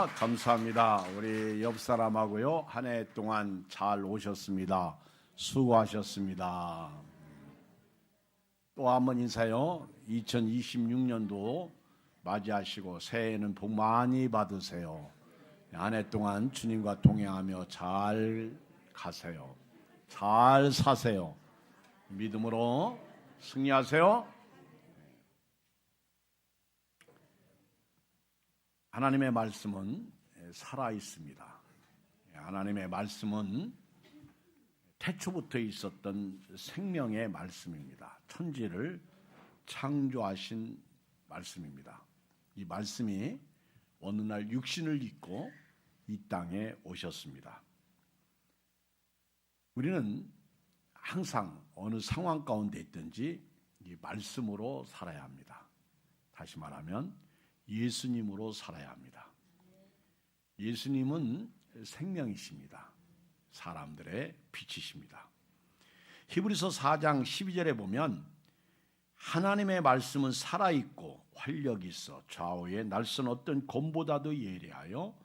감사합니다. 감사합니다. 우리 옆 사람하고요. 한 해 동안 잘 오셨습니다. 수고하셨습니다. 또 한번 인사요. 2026년도 맞이하시고 새해에는 복 많이 받으세요. 한 해 동안 주님과 동행하며 잘 가세요. 잘 사세요. 믿음으로 승리하세요. 하나님의 말씀은 살아 있습니다. 하나님의 말씀은 태초부터 있었던 생명의 말씀입니다. 천지를 창조하신 말씀입니다. 이 말씀이 어느 날 육신을 입고 이 땅에 오셨습니다. 우리는 항상 어느 상황 가운데 있든지 이 말씀으로 살아야 합니다. 다시 말하면 예수님으로 살아야 합니다. 예수님은 생명이십니다. 사람들의 빛이십니다. 히브리서 4장 12절에 보면 하나님의 말씀은 살아있고 활력이 있어 좌우의 날선 어떤 검보다도 예리하여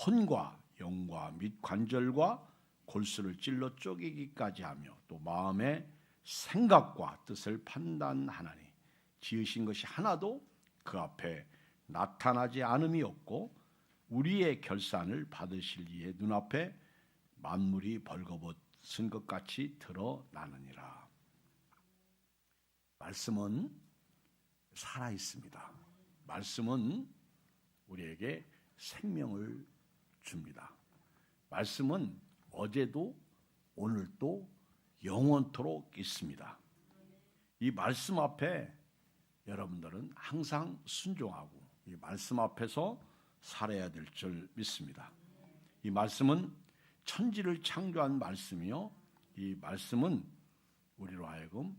혼과 영과 및 관절과 골수를 찔러 쪼개기까지 하며 또 마음의 생각과 뜻을 판단하나니 지으신 것이 하나도 그 앞에 나타나지 않음이 없고 우리의 결산을 받으실 이의 눈앞에 만물이 벌거벗은 것 같이 드러나느니라. 말씀은 살아 있습니다. 말씀은 우리에게 생명을 줍니다. 말씀은 어제도 오늘도 영원토록 있습니다. 이 말씀 앞에 여러분들은 항상 순종하고 이 말씀 앞에서 살아야 될 줄 믿습니다. 이 말씀은 천지를 창조한 말씀이요. 이 말씀은 우리로 하여금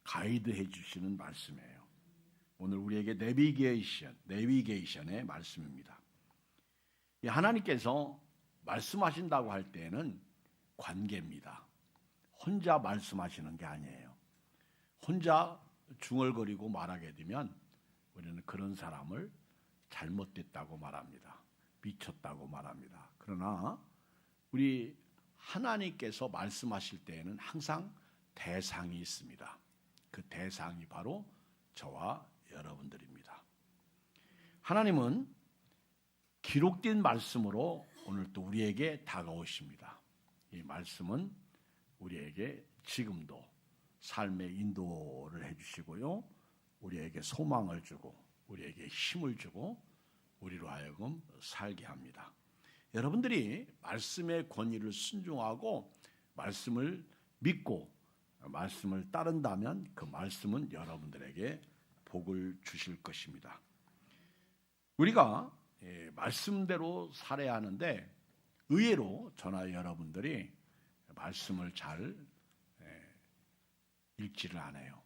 가이드해 주시는 말씀이에요. 오늘 우리에게 내비게이션의 말씀입니다. 이 하나님께서 말씀하신다고 할 때에는 관계입니다. 혼자 말씀하시는 게 아니에요. 혼자 중얼거리고 말하게 되면 우리는 그런 사람을 잘못됐다고 말합니다. 미쳤다고 말합니다. 그러나 우리 하나님께서 말씀하실 때에는 항상 대상이 있습니다. 그 대상이 바로 저와 여러분들입니다. 하나님은 기록된 말씀으로 오늘 또 우리에게 다가오십니다. 이 말씀은 우리에게 지금도 삶의 인도를 해주시고요. 우리에게 소망을 주고 우리에게 힘을 주고 우리로 하여금 살게 합니다. 여러분들이 말씀의 권위를 순종하고 말씀을 믿고 말씀을 따른다면 그 말씀은 여러분들에게 복을 주실 것입니다. 우리가 말씀대로 살아야 하는데 의외로 저나 여러분들이 말씀을 잘 읽지를 않아요.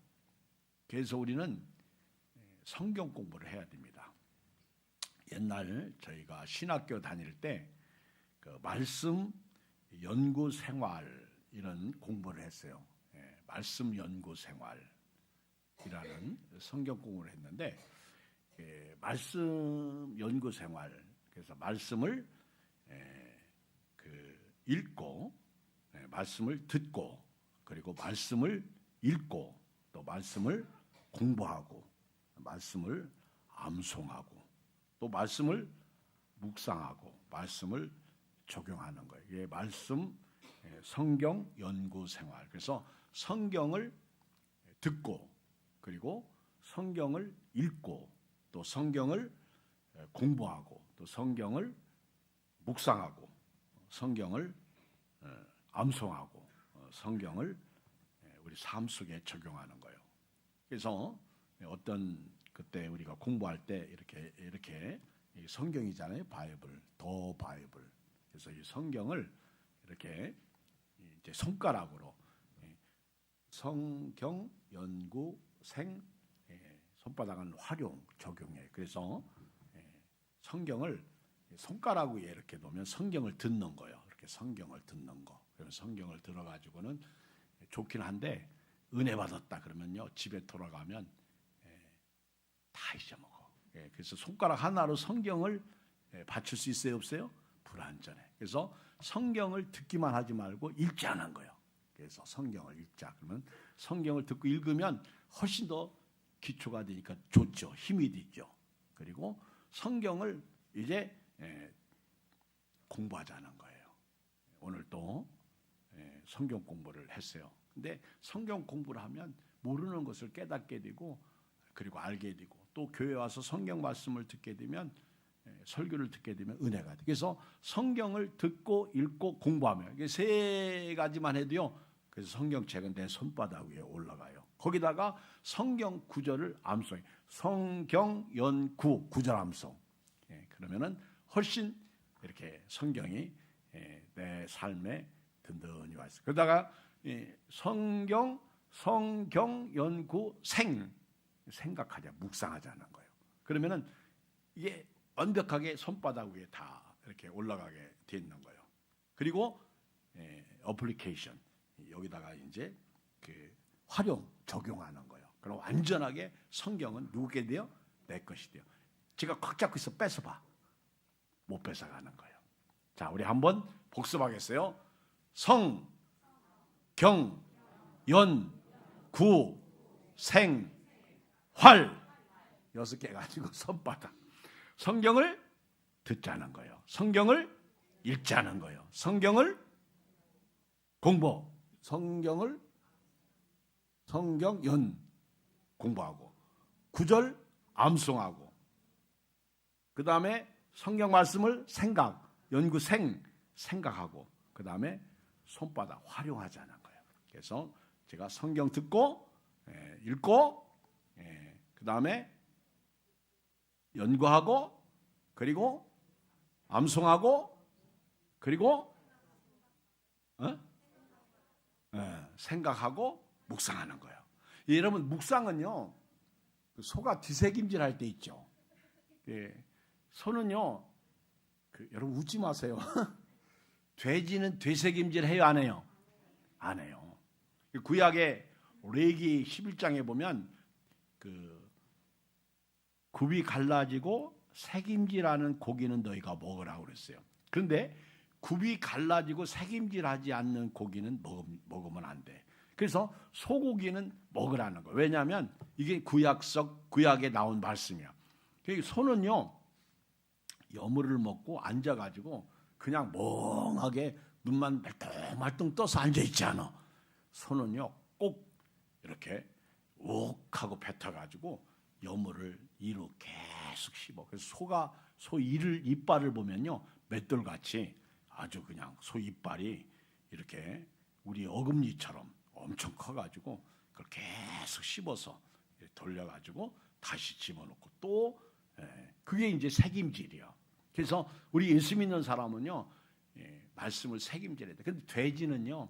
그래서 우리는 성경 공부를 해야 됩니다. 옛날 저희가 신학교 다닐 때 그 말씀 연구 생활 이런 공부를 했어요. 말씀 연구 생활이라는 성경 공부를 했는데 말씀 연구 생활 그래서 말씀을 읽고 말씀을 듣고 그리고 말씀을 읽고 또 말씀을 공부하고 말씀을 암송하고 또 말씀을 묵상하고 말씀을 적용하는 거예요. 이게 말씀 성경 연구 생활. 그래서 성경을 듣고 그리고 성경을 읽고 또 성경을 공부하고 또 성경을 묵상하고 성경을 암송하고 성경을 우리 삶 속에 적용하는 거예요. 그래서 어떤 그때 우리가 공부할 때 이렇게 성경이잖아요. 바이블, 더 바이블. 그래서 이 성경을 이렇게 이제 손가락으로 성경 연구 생 손바닥은 활용 적용해. 그래서 성경을 손가락 위에 이렇게 놓으면 성경을 듣는 거예요. 이렇게 성경을 듣는 거. 그러면 성경을 들어가지고는 좋긴 한데 은혜 받았다 그러면요 집에 돌아가면 다 잊어먹어. 그래서 손가락 하나로 성경을 받칠 수 있어요, 없어요? 불완전해. 그래서 성경을 듣기만 하지 말고 읽자는 거예요. 그래서 성경을 읽자. 그러면 성경을 듣고 읽으면 훨씬 더 기초가 되니까 좋죠. 힘이 되죠. 그리고 성경을 이제 공부하자는 거예요. 오늘 또 성경 공부를 했어요. 근데 성경 공부를 하면 모르는 것을 깨닫게 되고 그리고 알게 되고 또 교회 와서 성경 말씀을 듣게 되면 설교를 듣게 되면 은혜가 돼. 그래서 성경을 듣고 읽고 공부하면 이게 세 가지만 해도요. 그래서 성경책은 내 손바닥 위에 올라가요. 거기다가 성경 구절을 암송해. 성경 연구 구절 암송. 그러면은 훨씬 이렇게 성경이 내 삶에 든든히 와 있어요. 그러다가 성경 연구 생각하자, 묵상하자는 거예요. 그러면은 이게 완벽하게 손바닥 위에 다 이렇게 올라가게 돼 있는 거예요. 그리고 어플리케이션 여기다가 이제 그 활용 적용하는 거예요. 그럼 완전하게 성경은 누구게 돼요? 내 것이 돼요. 제가 꽉 잡고 있어 뺏어봐. 못 뺏어가는 거예요. 자, 우리 한번 복습하겠어요. 성, 경, 연, 구, 생, 활 6개 가지고 손바닥. 성경을 듣자는 거예요. 성경을 읽자는 거예요. 성경을 공부, 성경 연 공부하고 구절 암송하고 그 다음에 성경 말씀을 연구 생각하고 그 다음에 손바닥 활용하자는 거예요. 그래서 제가 성경 듣고 읽고 그 다음에 연구하고 그리고 암송하고 그리고 생각하고 묵상하는 거예요. 여러분 묵상은요 소가 뒤새김질 할 때 있죠. 소는요 여러분 웃지 마세요. 돼지는 되새김질 해요, 안 해요? 안 해요. 구약의 레위기 11장에 보면 그 굽이 갈라지고 새김질하는 고기는 너희가 먹으라고 그랬어요. 그런데 굽이 갈라지고 새김질하지 않는 고기는 먹으면 안 돼. 그래서 소고기는 먹으라는 거예요. 왜냐하면 이게 구약에 나온 말씀이야. 소는요 여물을 먹고 앉아가지고 그냥 멍하게 눈만 말똥말똥 떠서 앉아있지 않아. 소는요 꼭 이렇게 욱하고 뱉어가지고 여물을 이로 계속 씹어. 그래서 소 이빨을 보면요 맷돌같이 아주 그냥 소 이빨이 이렇게 우리 어금니처럼 엄청 커가지고 그걸 계속 씹어서 돌려가지고 다시 집어넣고 또 그게 이제 새김질이야. 그래서 우리 예수 믿는 사람은요 말씀을 새김질해야 돼. 근데 돼지는요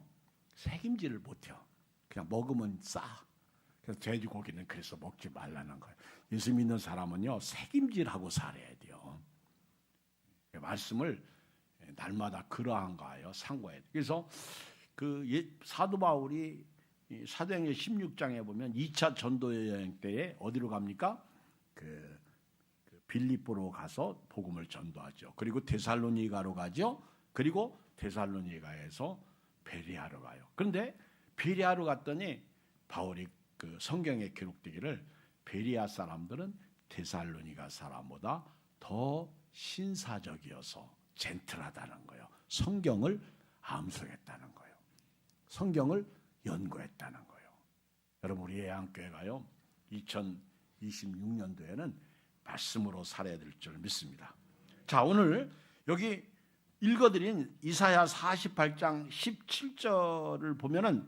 새김질을 못해요. 그냥 먹으면 싸. 그래서 돼지고기는 그래서 먹지 말라는 거예요. 예수 믿는 사람은요 새김질하고 살아야 돼요. 말씀을 날마다 그러한 거예요. 상고해야 돼. 그래서 그 사도 바울이 사도행전 16장에 보면 2차 전도 여행 때에 어디로 갑니까? 그 빌립보로 가서 복음을 전도하죠. 그리고 데살로니가로 가죠. 그리고 데살로니가에서 베레아로 가요. 그런데 베레아로 갔더니 바울이 그 성경에 기록되기를 베레아 사람들은 데살로니가 사람보다 더 신사적이어서 젠틀하다는 거예요. 성경을 암송했다는 거예요. 성경을 연구했다는 거예요. 여러분 우리 예양교회가요 2026년도에는 말씀으로 살아야 될 줄 믿습니다. 자, 오늘 여기 읽어드린 이사야 48장 17절을 보면은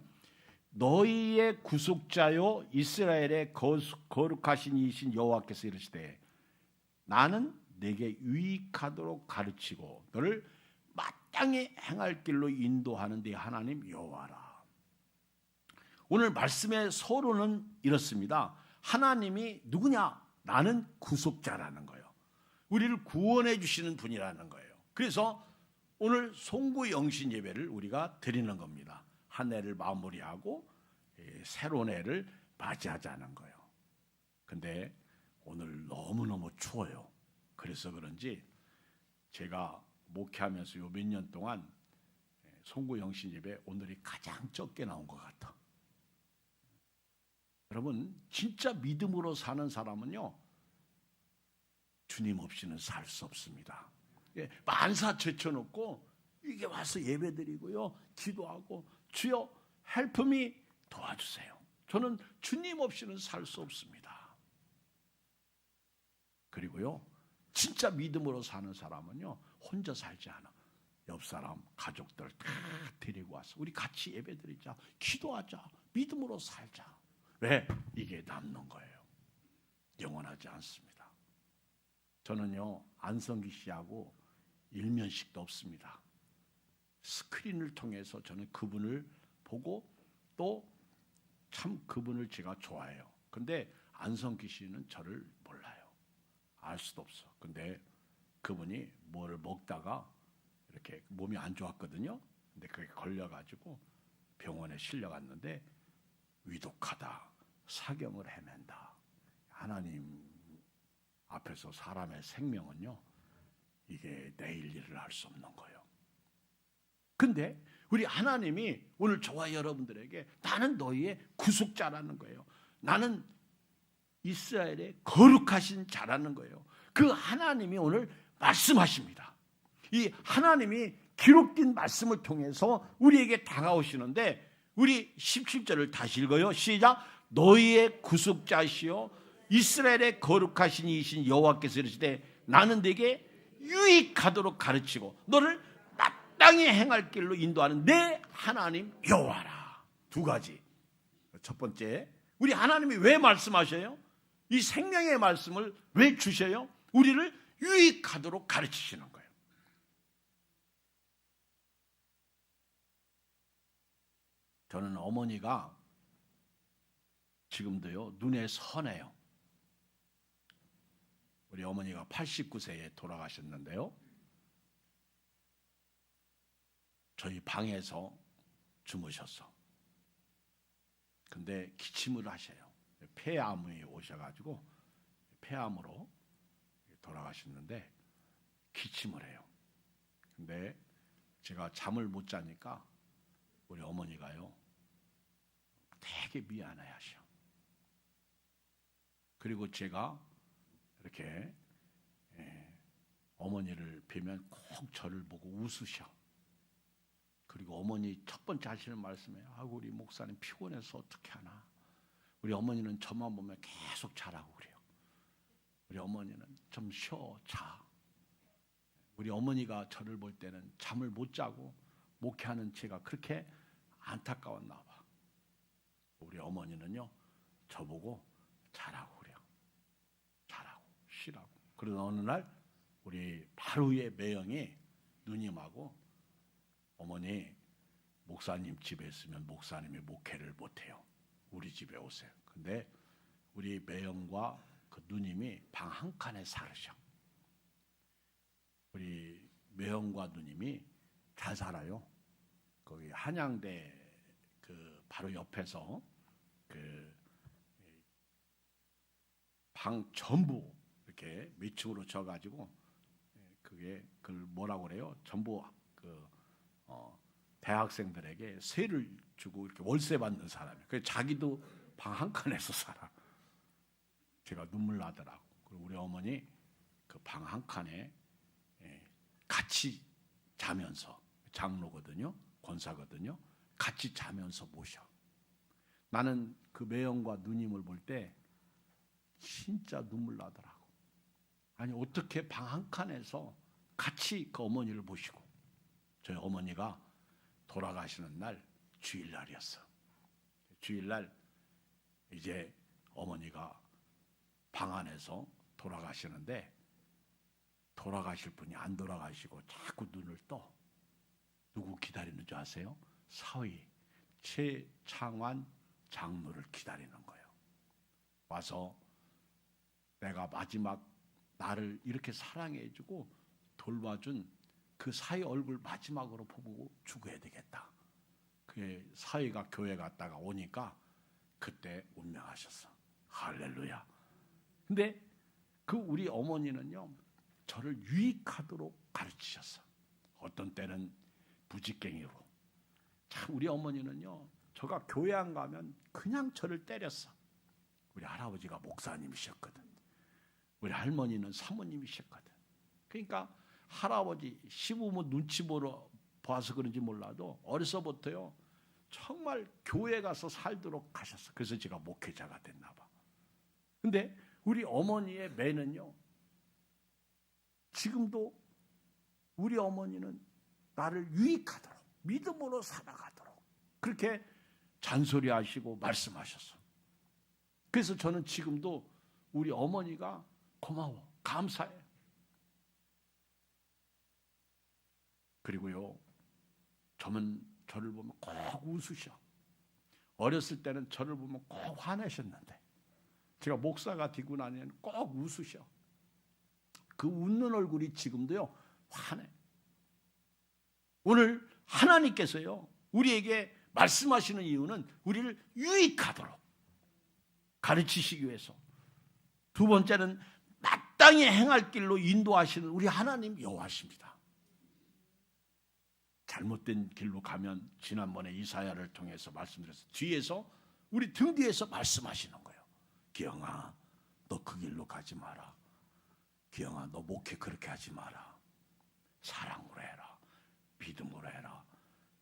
너희의 구속자요 이스라엘의 거룩하신 이신 여호와께서 이르시되 나는 내게 유익하도록 가르치고 너를 마땅히 행할 길로 인도하는 네 하나님 여호와라. 오늘 말씀의 서론은 이렇습니다. 하나님이 누구냐? 나는 구속자라는 거예요. 우리를 구원해 주시는 분이라는 거예요. 그래서 오늘 송구 영신 예배를 우리가 드리는 겁니다. 한 해를 마무리하고 새로운 해를 맞이하자는 거예요. 근데 오늘 너무너무 추워요. 그래서 그런지 제가 목회하면서 요 몇 년 동안 송구 영신 예배 오늘이 가장 적게 나온 것 같아. 여러분, 진짜 믿음으로 사는 사람은요, 주님 없이는 살 수 없습니다. 만사 제쳐놓고 이게 와서 예배드리고요, 기도하고 주여 help me, 도와주세요. 저는 주님 없이는 살 수 없습니다. 그리고요, 진짜 믿음으로 사는 사람은요, 혼자 살지 않아. 옆 사람, 가족들 다 데리고 와서 우리 같이 예배드리자, 기도하자, 믿음으로 살자. 왜? 이게 남는 거예요. 영원하지 않습니다. 저는요, 안성기 씨하고 일면식도 없습니다. 스크린을 통해서 저는 그분을 보고 또 참 그분을 제가 좋아해요. 근데 안성기 씨는 저를 몰라요. 알 수도 없어. 근데 그분이 뭐를 먹다가 이렇게 몸이 안 좋았거든요. 근데 그게 걸려가지고 병원에 실려갔는데 위독하다, 사경을 헤맨다. 하나님 앞에서 사람의 생명은요, 이게 내일 일을 할 수 없는 거예요. 근데 우리 하나님이 오늘 저와 여러분들에게 나는 너희의 구속자라는 거예요. 나는 이스라엘의 거룩하신 자라는 거예요. 그 하나님이 오늘 말씀하십니다. 이 하나님이 기록된 말씀을 통해서 우리에게 다가오시는데, 우리 17절을 다시 읽어요. 시작. 너희의 구속자시요 이스라엘의 거룩하신 이신 여호와께서 이르시되 나는 네게 유익하도록 가르치고 너를 마땅히 행할 길로 인도하는 내 하나님 여호와라. 두 가지. 첫 번째, 우리 하나님이 왜 말씀하셔요? 이 생명의 말씀을 왜 주셔요? 우리를 유익하도록 가르치시는 거예요. 저는 어머니가 지금도요, 눈에 선해요. 우리 어머니가 89세에 돌아가셨는데요, 저희 방에서 주무셨어. 근데 기침을 하셔요. 폐암이 오셔가지고 폐암으로 돌아가셨는데 기침을 해요. 근데 제가 잠을 못 자니까 우리 어머니가요, 되게 미안해 하셔. 그리고 제가 이렇게 어머니를 뵈면 꼭 저를 보고 웃으셔. 그리고 어머니 첫 번째 하시는 말씀이에요. 아이고, 우리 목사님 피곤해서 어떻게 하나. 우리 어머니는 저만 보면 계속 자라고 그래요. 우리 어머니는 좀 쉬어, 자. 우리 어머니가 저를 볼 때는 잠을 못 자고 목회하는 제가 그렇게 안타까웠나 봐. 우리 어머니는요, 저보고 자라고 그래요. 자라고, 쉬라고. 그러던 어느 날 우리 바로 위에 매형이 누님하고, 어머니, 목사님 집에 있으면 목사님이 목회를 못해요. 우리 집에 오세요. 근데 우리 매형과 그 누님이 방 한 칸에 살으셔. 우리 매형과 누님이 잘 살아요. 거기 한양대 그 바로 옆에서 그 방 전부 이렇게 밑으로 져가지고, 그게 그걸 뭐라고 그래요? 전부 그 대학생들에게 세를 주고 이렇게 월세 받는 사람이에요. 그래서 자기도 방 한 칸에서 살아. 제가 눈물 나더라고. 그리고 우리 어머니 그 방 한 칸에 같이 자면서, 장로거든요, 권사거든요, 같이 자면서 모셔. 나는 그 매형과 누님을 볼 때 진짜 눈물 나더라고. 아니, 어떻게 방 한 칸에서 같이 그 어머니를 모시고. 저희 어머니가 돌아가시는 날 주일날이었어. 주일날 이제 어머니가 방 안에서 돌아가시는데, 돌아가실 분이 안 돌아가시고 자꾸 눈을 떠. 누구 기다리는 줄 아세요? 사위 최창환 장로를 기다리는 거예요. 와서 내가 마지막 나를 이렇게 사랑해주고 돌봐준 그 사위 얼굴 마지막으로 보고 죽어야 되겠다. 그 사위가 교회 갔다가 오니까 그때 운명하셨어. 할렐루야. 근데 그 우리 어머니는요, 저를 유익하도록 가르치셨어. 어떤 때는 부직갱이로. 참 우리 어머니는요, 저가 교회 안 가면 그냥 저를 때렸어. 우리 할아버지가 목사님이셨거든. 우리 할머니는 사모님이셨거든. 그러니까 할아버지 시부모 눈치 보러 봐서 그런지 몰라도 어려서부터요 정말 교회 가서 살도록 하셨어. 그래서 제가 목회자가 됐나 봐. 근데 우리 어머니의 매는요, 지금도 우리 어머니는 나를 유익하도록 믿음으로 살아가도록 그렇게 잔소리하시고 말씀하셨어. 그래서 저는 지금도 우리 어머니가 고마워, 감사해. 그리고요, 저를 보면 꼭 웃으셔. 어렸을 때는 저를 보면 꼭 화내셨는데 제가 목사가 되고 나면 꼭 웃으셔. 그 웃는 얼굴이 지금도요 환해. 오늘 하나님께서요 우리에게 말씀하시는 이유는 우리를 유익하도록 가르치시기 위해서. 두 번째는 마땅히 행할 길로 인도하시는 우리 하나님 여호와십니다. 잘못된 길로 가면 지난번에 이사야를 통해서 말씀드렸어요. 뒤에서 우리 등 뒤에서 말씀하시는 거예요. 기영아, 너 그 길로 가지 마라. 기영아, 너 목회 그렇게 하지 마라. 사랑으로 해라. 믿음으로 해라.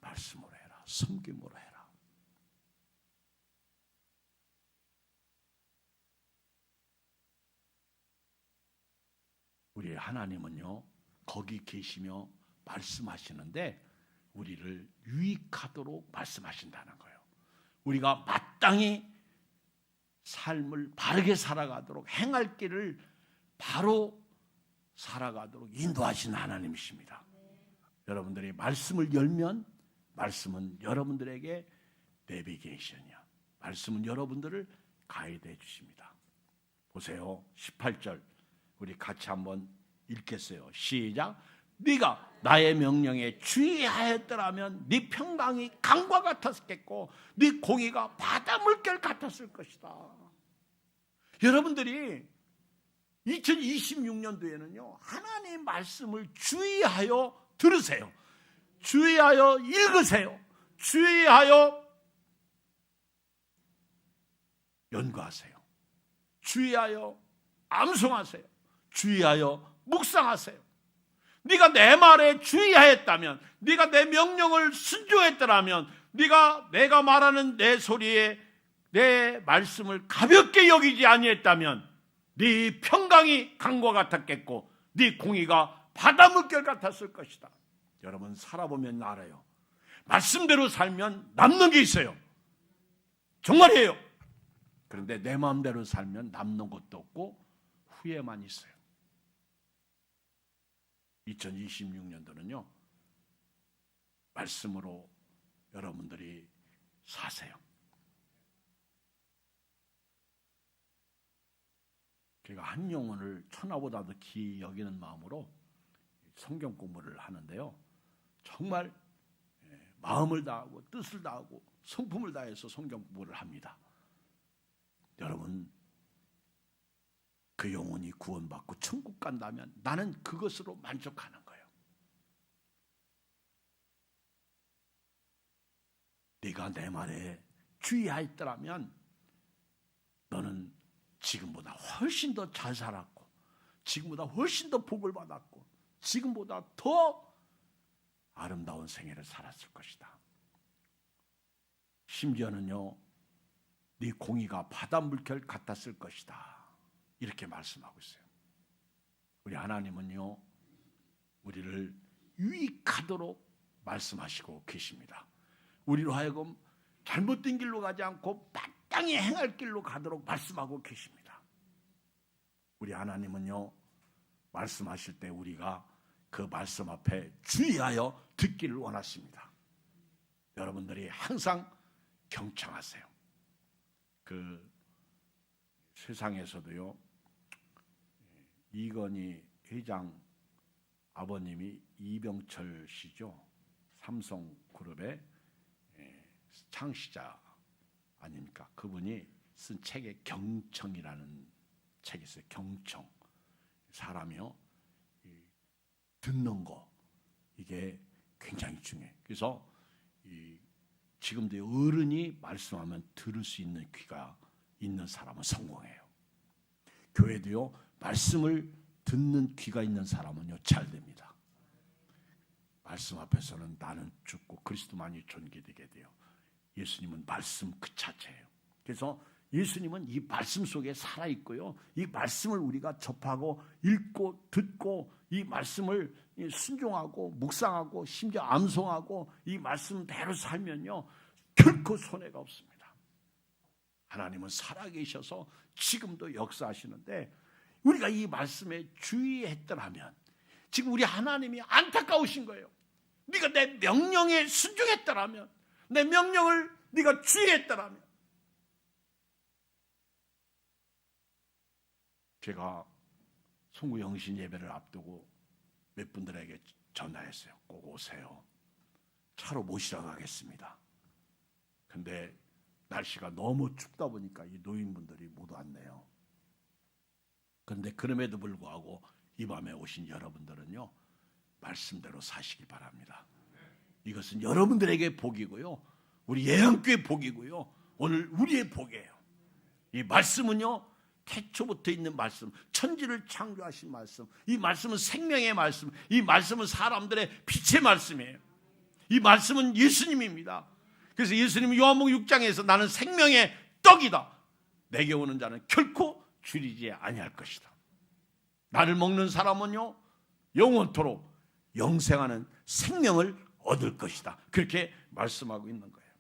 말씀으로 해라. 섬김으로 해라. 우리 하나님은요 거기 계시며 말씀하시는데 우리를 유익하도록 말씀하신다는 거예요. 우리가 마땅히 삶을 바르게 살아가도록 행할 길을 바로 살아가도록 인도하시는 하나님이십니다. 여러분들이 말씀을 열면 말씀은 여러분들에게 내비게이션이야. 말씀은 여러분들을 가이드해 주십니다. 보세요. 18절 우리 같이 한번 읽겠어요. 시작. 네가 나의 명령에 주의하였더라면 네 평강이 강과 같았겠고 네 공의가 바다 물결 같았을 것이다. 여러분들이 2026년도에는요 하나님의 말씀을 주의하여 들으세요. 주의하여 읽으세요. 주의하여 연구하세요. 주의하여 암송하세요. 주의하여 묵상하세요. 네가 내 말에 주의하였다면, 네가 내 명령을 순종했더라면, 네가 내가 말하는 내 소리에 내 말씀을 가볍게 여기지 아니했다면 네 평강이 강과 같았겠고 네 공의가 바다 물결 같았을 것이다. 여러분 살아보면 알아요. 말씀대로 살면 남는 게 있어요. 정말이에요. 그런데 내 마음대로 살면 남는 것도 없고 후회만 있어요. 2026년도는요 말씀으로 여러분들이 사세요. 제가 한 영혼을 천하보다도 귀히 여기는 마음으로 성경 공부를 하는데요 정말 마음을 다하고 뜻을 다하고 성품을 다해서 성경 공부를 합니다. 여러분 그 영혼이 구원받고 천국 간다면 나는 그것으로 만족하는 거예요. 네가 내 말에 주의하였더라면 너는 지금보다 훨씬 더 잘 살았고 지금보다 훨씬 더 복을 받았고 지금보다 더 아름다운 생애를 살았을 것이다. 심지어는요 네 공의가 바다 물결 같았을 것이다. 이렇게 말씀하고 있어요. 우리 하나님은요 우리를 유익하도록 말씀하시고 계십니다. 우리로 하여금 잘못된 길로 가지 않고 마땅히 행할 길로 가도록 말씀하고 계십니다. 우리 하나님은요 말씀하실 때 우리가 그 말씀 앞에 주의하여 듣기를 원하십니다. 여러분들이 항상 경청하세요. 그 세상에서도요 이건희 회장 아버님이 이병철 씨죠. 삼성그룹의 창시자 아닙니까? 그분이 쓴 책에 경청이라는 책이 있어요. 경청. 사람이요 듣는 거, 이게 굉장히 중요해요. 그래서 지금도 어른이 말씀하면 들을 수 있는 귀가 있는 사람은 성공해요. 교회도요, 말씀을 듣는 귀가 있는 사람은요, 잘 됩니다. 말씀 앞에서는 나는 죽고 그리스도만이 존귀되게 돼요. 예수님은 말씀 그 자체예요. 그래서 예수님은 이 말씀 속에 살아있고요, 이 말씀을 우리가 접하고 읽고 듣고 이 말씀을 순종하고 묵상하고 심지어 암송하고 이 말씀대로 살면요, 결코 손해가 없습니다. 하나님은 살아계셔서 지금도 역사하시는데, 우리가 이 말씀에 주의했더라면, 지금 우리 하나님이 안타까우신 거예요. 네가 내 명령에 순종했더라면, 내 명령을 네가 주의했더라면. 제가 송구영신 예배를 앞두고 몇 분들에게 전화했어요. 꼭 오세요. 차로 모시러 가겠습니다. 근데 날씨가 너무 춥다 보니까 이 노인분들이 못 왔네요. 그런데 그럼에도 불구하고 이 밤에 오신 여러분들은요, 말씀대로 사시기 바랍니다. 이것은 여러분들에게 복이고요, 우리 예양교회 복이고요, 오늘 우리의 복이에요. 이 말씀은요, 태초부터 있는 말씀, 천지를 창조하신 말씀, 이 말씀은 생명의 말씀, 이 말씀은 사람들의 빛의 말씀이에요. 이 말씀은 예수님입니다. 그래서 예수님은 요한복음 6장에서 나는 생명의 떡이다, 내게 오는 자는 결코 줄이지 아니할 것이다. 나를 먹는 사람은요, 영원토록 영생하는 생명을 얻을 것이다. 그렇게 말씀하고 있는 거예요.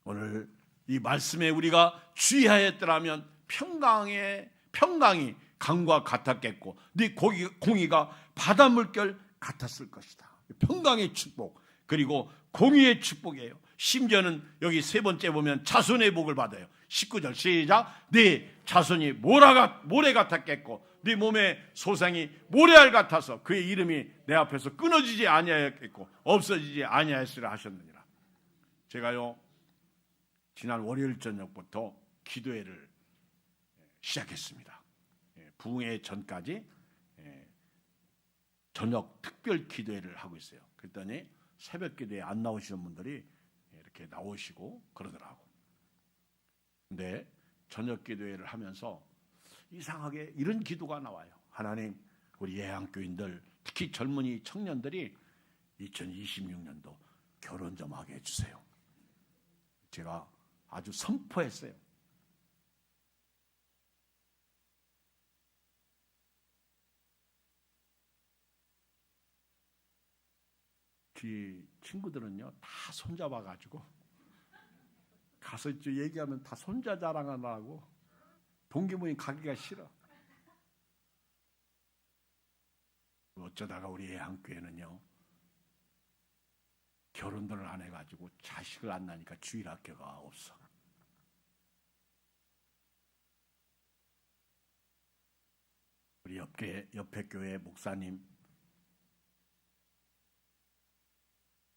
오늘 이 말씀에 우리가 주의하였더라면 평강이 강과 같았겠고 네 공의가 바다 물결 같았을 것이다. 평강의 축복, 그리고 공의의 축복이에요. 심지어는 여기 세 번째 보면 자손의 복을 받아요. 19절 시작. 네 자손이 모래 같았겠고 네 몸의 소생이 모래알 같아서 그의 이름이 내 앞에서 끊어지지 아니하였겠고 없어지지 아니하였으리라 하셨느니라. 제가요, 지난 월요일 저녁부터 기도회를 시작했습니다. 부흥회 전까지 저녁 특별 기도회를 하고 있어요. 그랬더니 새벽 기도에 안 나오시는 분들이 이렇게 나오시고 그러더라고. 근데 저녁 기도회를 하면서 이상하게 이런 기도가 나와요. 하나님, 우리 예양교인들, 특히 젊은이 청년들이 2026년도 결혼 좀 하게 해주세요. 제가 아주 선포했어요. 뒤 친구들은요, 다 손잡아가지고 가서 이제 얘기하면 다 손자 자랑하느라고 동기모임 가기가 싫어. 어쩌다가 우리 예양교회는요, 결혼들을 안 해가지고 자식을 안 낳으니까 주일학교가 없어. 우리 옆에 교회 목사님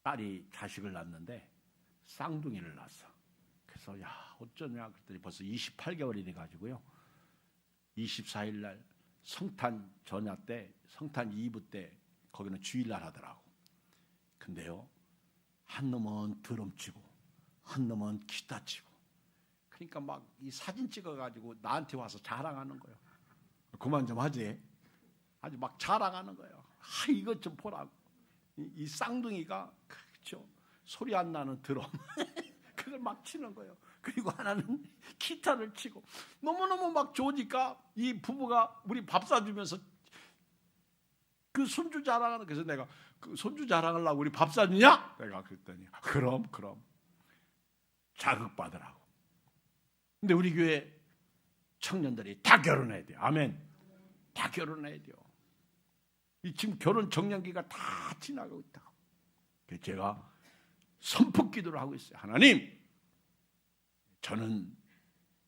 딸이 자식을 낳는데 쌍둥이를 낳았어. 그래서 야, 어쩌냐 그랬더니 벌써 28개월이 돼가지고요, 24일 날 성탄 전야 때, 성탄 2부 때 거기는 주일날 하더라고. 근데요, 한 놈은 드럼 치고 한 놈은 기타 치고, 그러니까 막 이 사진 찍어가지고 나한테 와서 자랑하는 거예요. 그만 좀 하지. 아주 막 자랑하는 거예요. 이것 좀 보라고. 이 쌍둥이가, 그렇죠, 소리 안 나는 드럼 그걸 막 치는 거예요. 그리고 하나는 기타를 치고, 너무너무 막 좋으니까 이 부부가 우리 밥 사주면서 그 손주 자랑하는. 그래서 내가 그 손주 자랑하려고 우리 밥 사주냐? 내가 그랬더니 그럼 자극받으라고. 근데 우리 교회 청년들이 다 결혼해야 돼요. 아멘. 다 결혼해야 돼요. 이 지금 결혼 정년기가 다 지나가고 있다고. 제가 선포 기도를 하고 있어요. 하나님, 저는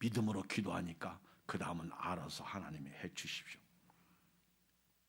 믿음으로 기도하니까 그 다음은 알아서 하나님이 해주십시오.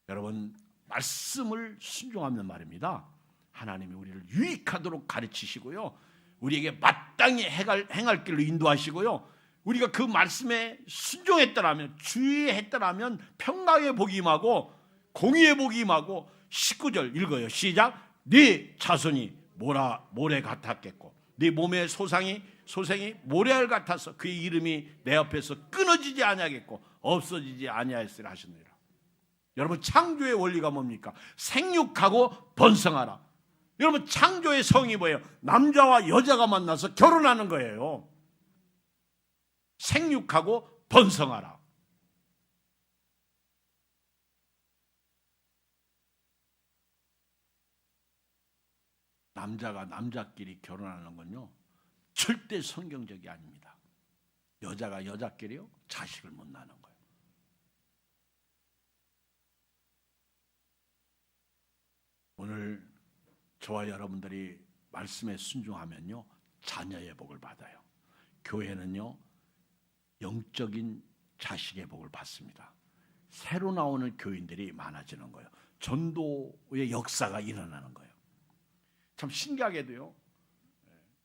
여러분, 말씀을 순종하면 말입니다, 하나님이 우리를 유익하도록 가르치시고요, 우리에게 마땅히 행할 길로 인도하시고요, 우리가 그 말씀에 순종했더라면, 주의했더라면 평강의 복이 임하고 공의의 복이 임하고 19절 읽어요. 시작. 네 자손이 모래 같았겠고 네 몸의 소생이 모래알 같아서 그의 이름이 내 앞에서 끊어지지 아니하겠고 없어지지 아니하였으리라 하셨느니라. 여러분, 창조의 원리가 뭡니까? 생육하고 번성하라. 여러분, 창조의 성이 뭐예요? 남자와 여자가 만나서 결혼하는 거예요. 생육하고 번성하라. 남자가 남자끼리 결혼하는 건요, 절대 성경적이 아닙니다. 여자가 여자끼리요, 자식을 못 낳는 거예요. 오늘 저와 여러분들이 말씀에 순종하면요, 자녀의 복을 받아요. 교회는요, 영적인 자식의 복을 받습니다. 새로 나오는 교인들이 많아지는 거예요. 전도의 역사가 일어나는 거예요. 참 신기하게도요,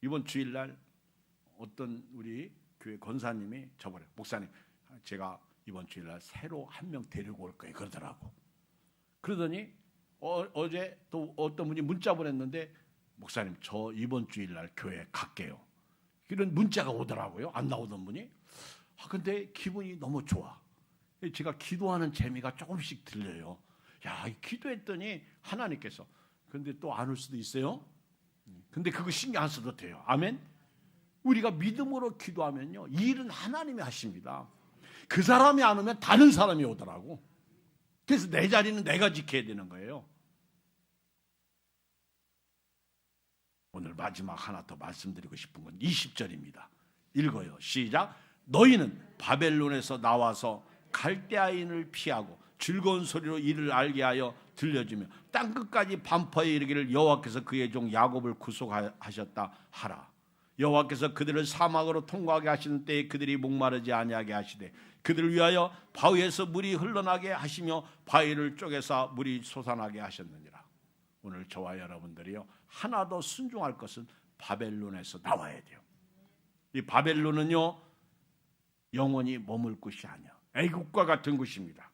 이번 주일날 어떤 우리 교회 권사님이 저번에 목사님, 제가 이번 주일날 새로 한 명 데리고 올 거예요 그러더라고. 그러더니 어제 또 어떤 분이 문자 보냈는데, 목사님 저 이번 주일날 교회 갈게요. 이런 문자가 오더라고요. 안 나오던 분이. 근데 기분이 너무 좋아. 제가 기도하는 재미가 조금씩 들려요. 야, 기도했더니 하나님께서, 근데 또 안 올 수도 있어요. 근데 그거 신경 안 써도 돼요. 아멘. 우리가 믿음으로 기도하면요, 이 일은 하나님이 하십니다. 그 사람이 안 오면 다른 사람이 오더라고. 그래서 내 자리는 내가 지켜야 되는 거예요. 오늘 마지막 하나 더 말씀드리고 싶은 건 20절입니다. 읽어요. 시작. 너희는 바벨론에서 나와서 갈대아인을 피하고 즐거운 소리로 이를 알게 하여 들려주며 땅끝까지 반포에 이르기를 여호와께서 그의 종 야곱을 구속하셨다 하라. 여호와께서 그들을 사막으로 통과하게 하시는 때에 그들이 목마르지 아니하게 하시되 그들을 위하여 바위에서 물이 흘러나게 하시며 바위를 쪼개서 물이 솟아나게 하셨느니라. 오늘 저와 여러분들이요, 하나 더 순종할 것은 바벨론에서 나와야 돼요. 이 바벨론은요, 영원히 머물 곳이 아니야. 애국과 같은 곳입니다.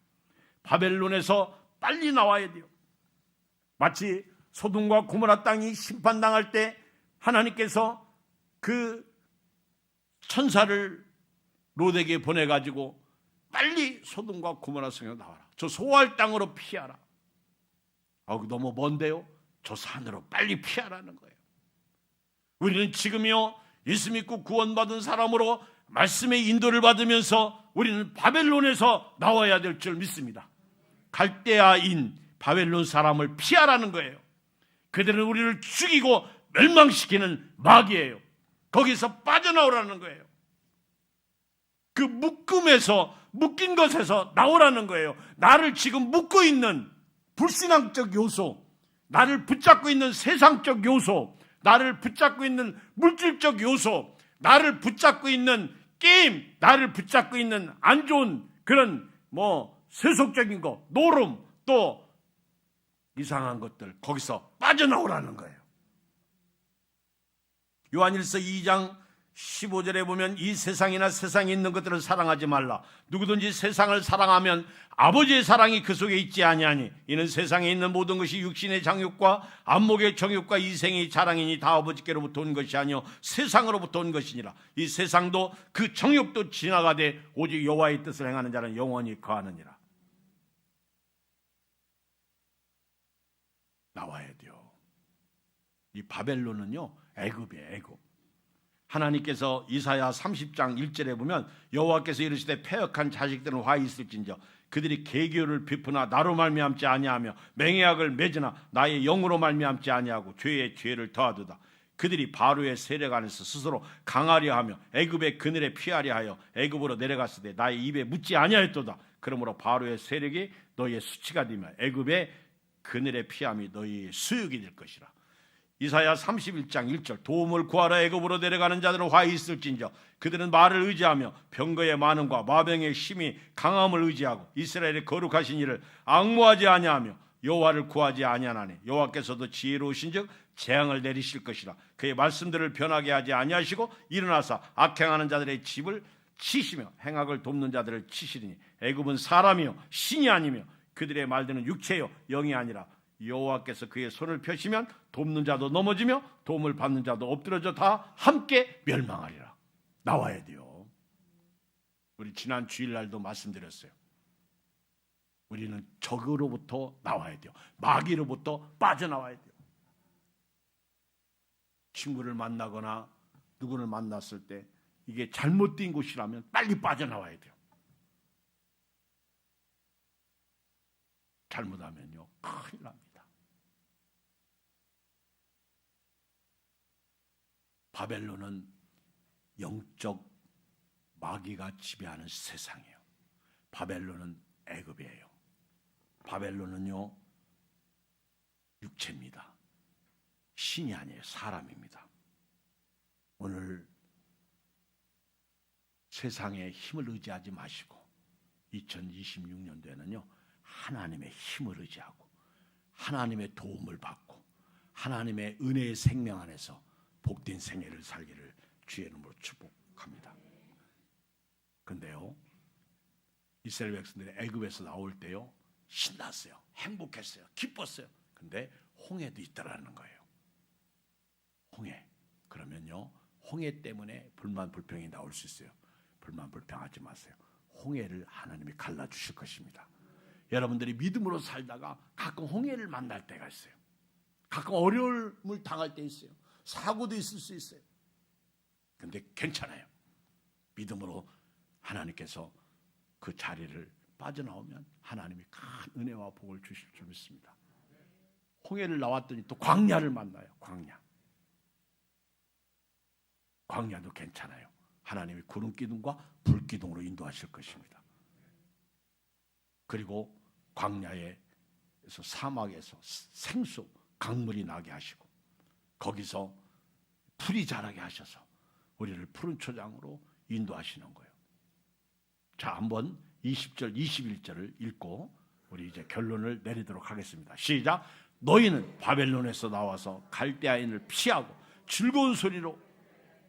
바벨론에서 빨리 나와야 돼요. 마치 소돔과 고모라 땅이 심판당할 때 하나님께서 그 천사를 롯에게 보내가지고 빨리 소돔과 고모라 성에서 나와라. 저 소알 땅으로 피하라. 너무 먼데요. 저 산으로 빨리 피하라는 거예요. 우리는 지금요, 예수 믿고 구원받은 사람으로 말씀의 인도를 받으면서 우리는 바벨론에서 나와야 될 줄 믿습니다. 갈대아인 바벨론 사람을 피하라는 거예요. 그들은 우리를 죽이고 멸망시키는 마귀예요. 거기서 빠져나오라는 거예요. 그 묶인 것에서 나오라는 거예요. 나를 지금 묶고 있는 불신앙적 요소, 나를 붙잡고 있는 세상적 요소, 나를 붙잡고 있는 물질적 요소, 나를 붙잡고 있는 게임, 나를 붙잡고 있는 안 좋은 그런 세속적인 거, 노름, 또 이상한 것들, 거기서 빠져나오라는 거예요. 요한일서 2장 15절에 보면 이 세상이나 세상에 있는 것들을 사랑하지 말라. 누구든지 세상을 사랑하면 아버지의 사랑이 그 속에 있지 아니하니 이는 세상에 있는 모든 것이 육신의 장욕과 안목의 정욕과 이생의 자랑이니 다 아버지께로부터 온 것이 아니요 세상으로부터 온 것이니라. 이 세상도 그 정욕도 지나가되 오직 여호와의 뜻을 행하는 자는 영원히 거하느니라. 나와야 돼요. 이 바벨론은요, 애굽이에요. 애굽. 하나님께서 이사야 30장 1절에 보면 여호와께서 이르시되 패역한 자식들은 화 있을진저 그들이 계교를 베푸나 나로 말미암지 아니하며 맹약을 맺으나 나의 영으로 말미암지 아니하고 죄의 죄를 더하도다. 그들이 바로의 세력 안에서 스스로 강하려 하며 애굽의 그늘에 피하려 하여 애굽으로 내려갔으되 나의 입에 묻지 아니하였도다. 그러므로 바로의 세력이 너희의 수치가 되며 애굽의 그늘에 피함이 너희의 수욕이 될 것이라. 이사야 31장 1절 도움을 구하러 애굽으로 내려가는 자들은 화 있을진저 그들은 말을 의지하며 병거의 많음과 마병의 힘이 강함을 의지하고 이스라엘의 거룩하신 이를 앙무하지 아니하며 여호와를 구하지 아니하나니 여호와께서도 지혜로우신즉 재앙을 내리실 것이라. 그의 말씀들을 변하게 하지 아니하시고 일어나사 악행하는 자들의 집을 치시며 행악을 돕는 자들을 치시리니 애굽은 사람이요 신이 아니며 그들의 말들은 육체요 영이 아니라 여호와께서 그의 손을 펴시면 돕는 자도 넘어지며 도움을 받는 자도 엎드러져 다 함께 멸망하리라. 나와야 돼요. 우리 지난 주일날도 말씀드렸어요. 우리는 적으로부터 나와야 돼요. 마귀로부터 빠져나와야 돼요. 친구를 만나거나 누구를 만났을 때 이게 잘못된 곳이라면 빨리 빠져나와야 돼요. 잘못하면요 큰일 납니다. 바벨론은 영적 마귀가 지배하는 세상이에요. 바벨론은 애굽이에요. 바벨론은요 육체입니다. 신이 아니에요. 사람입니다. 오늘 세상의 힘을 의지하지 마시고 2026년도에는요 하나님의 힘을 의지하고 하나님의 도움을 받고 하나님의 은혜의 생명 안에서 복된 생애를 살기를 주의 이름으로 축복합니다. 근데요 이스라엘 백성들이 애굽에서 나올 때요 신났어요. 행복했어요. 기뻤어요. 근데 홍해도 있다라는 거예요. 홍해. 그러면요 홍해 때문에 불만 불평이 나올 수 있어요. 불만 불평하지 마세요. 홍해를 하나님이 갈라주실 것입니다. 여러분들이 믿음으로 살다가 가끔 홍해를 만날 때가 있어요. 가끔 어려움을 당할 때 있어요. 사고도 있을 수 있어요. 근데 괜찮아요. 믿음으로 하나님께서 그 자리를 빠져나오면 하나님이 큰 은혜와 복을 주실 줄 믿습니다. 홍해를 나왔더니 또 광야를 만나요. 광야도 괜찮아요. 하나님이 구름 기둥과 불 기둥으로 인도하실 것입니다. 그리고 광야에서 사막에서 생수 강물이 나게 하시고 거기서 풀이 자라게 하셔서 우리를 푸른 초장으로 인도하시는 거예요. 자, 한번 20절 21절을 읽고 우리 이제 결론을 내리도록 하겠습니다. 시작. 너희는 바벨론에서 나와서 갈대아인을 피하고 즐거운 소리로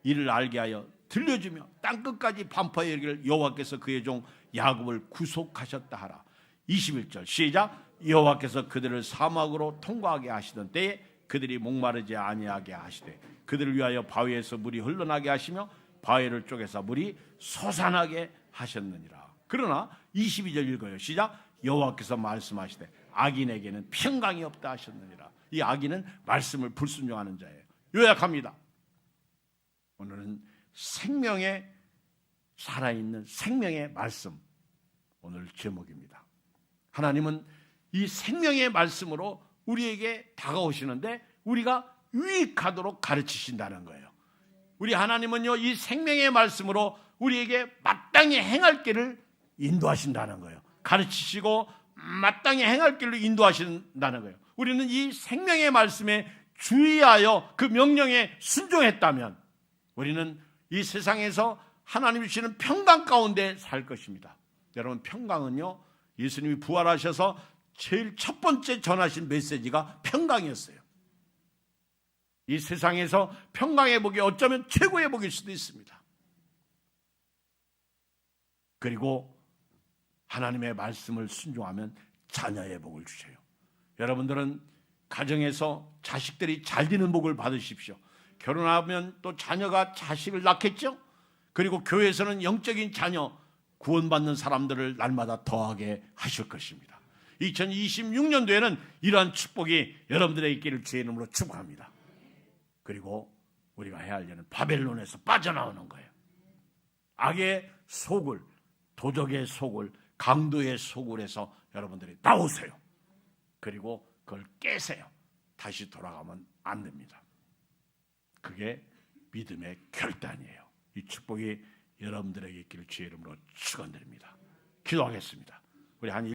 이를 알게 하여 들려주며 땅끝까지 반포하여 이르기를 여호와께서 그의 종 야곱을 구속하셨다 하라. 21절 시작. 여호와께서 그들을 사막으로 통과하게 하시던 때에 그들이 목마르지 아니하게 하시되 그들을 위하여 바위에서 물이 흘러나게 하시며 바위를 쪼개서 물이 솟아나게 하셨느니라. 그러나 22절 읽어요. 시작. 여호와께서 말씀하시되 악인에게는 평강이 없다 하셨느니라. 이 악인은 말씀을 불순종하는 자예요. 요약합니다. 오늘은 생명의 살아있는 생명의 말씀 오늘 제목입니다. 하나님은 이 생명의 말씀으로 우리에게 다가오시는데 우리가 유익하도록 가르치신다는 거예요. 우리 하나님은요 이 생명의 말씀으로 우리에게 마땅히 행할 길을 인도하신다는 거예요. 가르치시고 마땅히 행할 길로 인도하신다는 거예요. 우리는 이 생명의 말씀에 주의하여 그 명령에 순종했다면 우리는 이 세상에서 하나님이 주시는 평강 가운데 살 것입니다. 여러분 평강은요 예수님이 부활하셔서 제일 첫 번째 전하신 메시지가 평강이었어요. 이 세상에서 평강의 복이 어쩌면 최고의 복일 수도 있습니다. 그리고 하나님의 말씀을 순종하면 자녀의 복을 주셔요. 여러분들은 가정에서 자식들이 잘 되는 복을 받으십시오. 결혼하면 또 자녀가 자식을 낳겠죠. 그리고 교회에서는 영적인 자녀 구원받는 사람들을 날마다 더하게 하실 것입니다. 2026년도에는 이러한 축복이 여러분들에게 있기를 주의 이름으로 축복합니다. 그리고 우리가 해야 할 일은 바벨론에서 빠져나오는 거예요. 악의 속을, 도적의 속을, 강도의 속을에서 여러분들이 나오세요. 그리고 그걸 깨세요. 다시 돌아가면 안 됩니다. 그게 믿음의 결단이에요. 이 축복이 여러분들에게 있기를 주의 이름으로 축원드립니다. 기도하겠습니다. 우리 한